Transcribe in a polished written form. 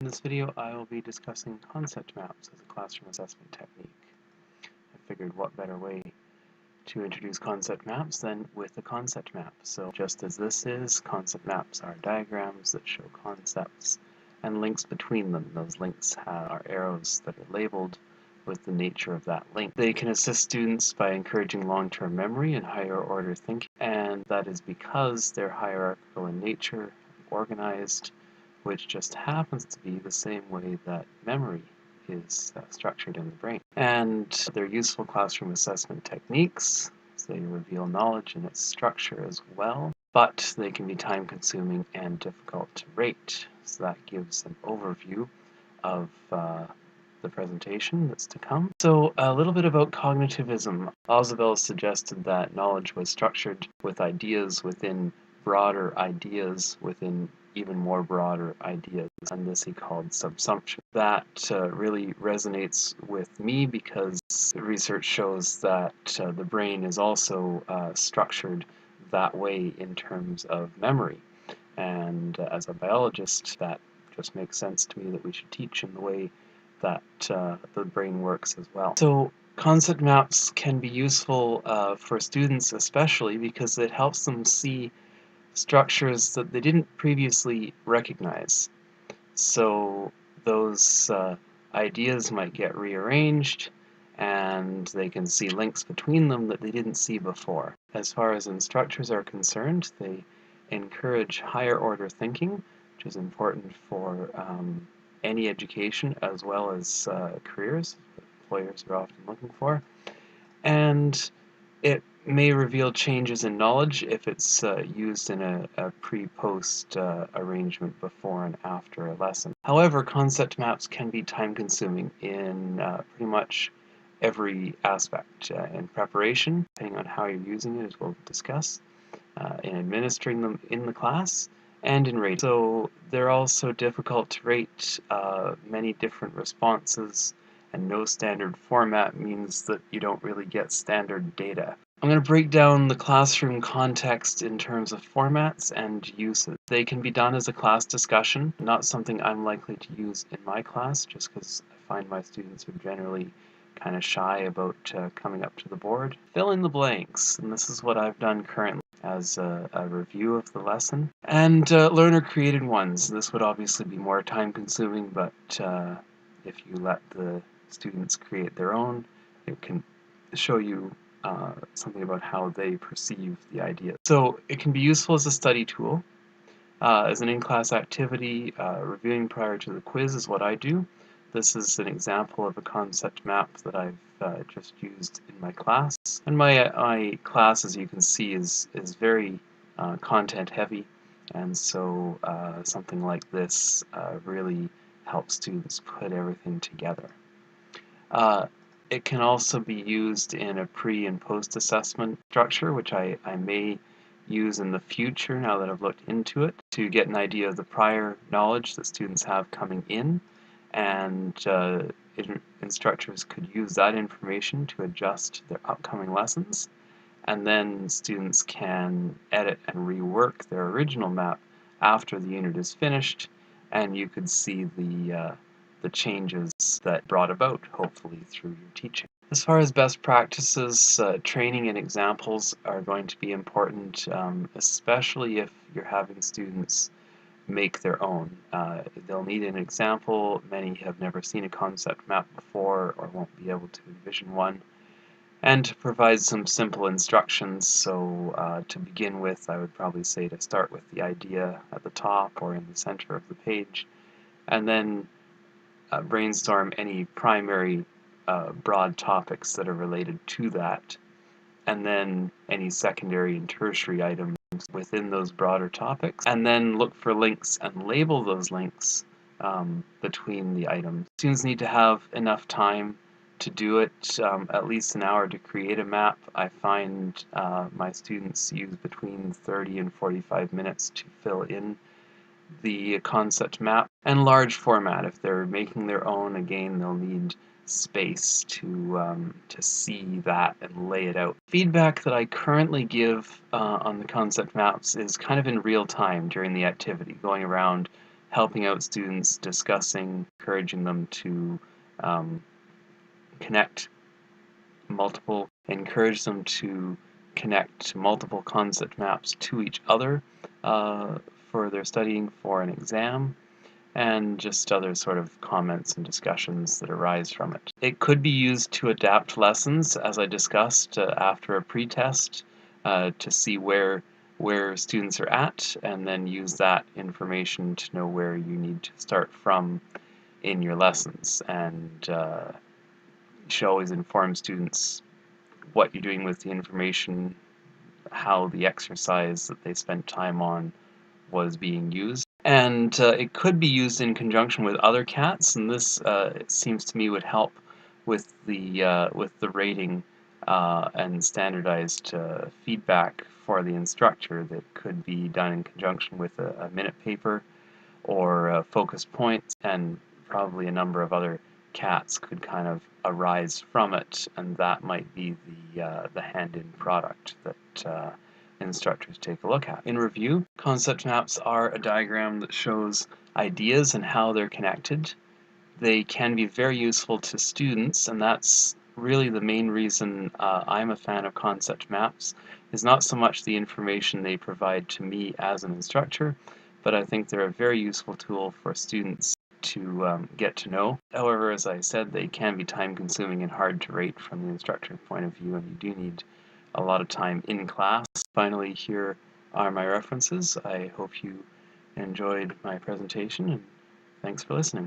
In this video, I will be discussing concept maps as a classroom assessment technique. I figured what better way to introduce concept maps than with a concept map. So just as this is, concept maps are diagrams that show concepts and links between them. Those links are arrows that are labeled with the nature of that link. They can assist students by encouraging long-term memory and higher order thinking, and that is because they're hierarchical in nature, organized, which just happens to be the same way that memory is structured in the brain. And they're useful classroom assessment techniques. So they reveal knowledge in its structure as well, but they can be time-consuming and difficult to rate. So that gives an overview of the presentation that's to come. So a little bit about cognitivism. Ausubel suggested that knowledge was structured with ideas within broader ideas within even more broader ideas, and this he called subsumption. That really resonates with me because research shows that the brain is also structured that way in terms of memory, and as a biologist that just makes sense to me that we should teach in the way that the brain works as well. So concept maps can be useful for students especially because it helps them see structures that they didn't previously recognize. So those ideas might get rearranged and they can see links between them that they didn't see before. As far as instructors are concerned, they encourage higher order thinking, which is important for any education as well as careers that employers are often looking for. And it may reveal changes in knowledge if it's used in a pre-post arrangement before and after a lesson. However, concept maps can be time-consuming in pretty much every aspect. In preparation, depending on how you're using it, as we'll discuss, in administering them in the class, and in rating. So they're also difficult to rate. Many different responses and no standard format means that you don't really get standard data. I'm going to break down the classroom context in terms of formats and uses. They can be done as a class discussion, not something I'm likely to use in my class just because I find my students are generally kind of shy about coming up to the board. Fill in the blanks, and this is what I've done currently as a review of the lesson. And learner-created ones. This would obviously be more time-consuming, but if you let the students create their own, it can show you something about how they perceive the idea. So it can be useful as a study tool. As an in-class activity, reviewing prior to the quiz is what I do. This is an example of a concept map that I've just used in my class. And my class, as you can see, is very content heavy, and so something like this really helps students put everything together. It can also be used in a pre- and post-assessment structure, which I may use in the future now that I've looked into it, to get an idea of the prior knowledge that students have coming in, and instructors could use that information to adjust their upcoming lessons, and then students can edit and rework their original map after the unit is finished, and you could see the changes that brought about, hopefully, through your teaching. As far as best practices, training and examples are going to be important, especially if you're having students make their own. They'll need an example. Many have never seen a concept map before or won't be able to envision one. And to provide some simple instructions, so to begin with, I would probably say to start with the idea at the top or in the center of the page, and then brainstorm any primary broad topics that are related to that, and then any secondary and tertiary items within those broader topics, and then look for links and label those links between the items. Students need to have enough time to do it, at least an hour to create a map. I find my students use between 30 and 45 minutes to fill in the concept map. And large format, if they're making their own, again, they'll need space to see that and lay it out. Feedback that I currently give on the concept maps is kind of in real time during the activity, going around helping out students, discussing, encouraging them to encourage them to connect multiple concept maps to each other for their studying for an exam, and just other sort of comments and discussions that arise from it. It could be used to adapt lessons, as I discussed, after a pretest to see where students are at, and then use that information to know where you need to start from in your lessons. And you should always inform students what you're doing with the information, how the exercise that they spent time on was being used. And it could be used in conjunction with other CATs, and this it seems to me would help with the rating and standardized feedback for the instructor. That could be done in conjunction with a minute paper or focus points, and probably a number of other CATs could kind of arise from it, and that might be the hand-in product that instructors take a look at. In review, concept maps are a diagram that shows ideas and how they're connected. They can be very useful to students, and that's really the main reason I'm a fan of concept maps, is not so much the information they provide to me as an instructor, but I think they're a very useful tool for students to get to know. However, as I said, they can be time-consuming and hard to rate from the instructor's point of view, and you do need a lot of time in class. Finally, here are my references. I hope you enjoyed my presentation, and thanks for listening.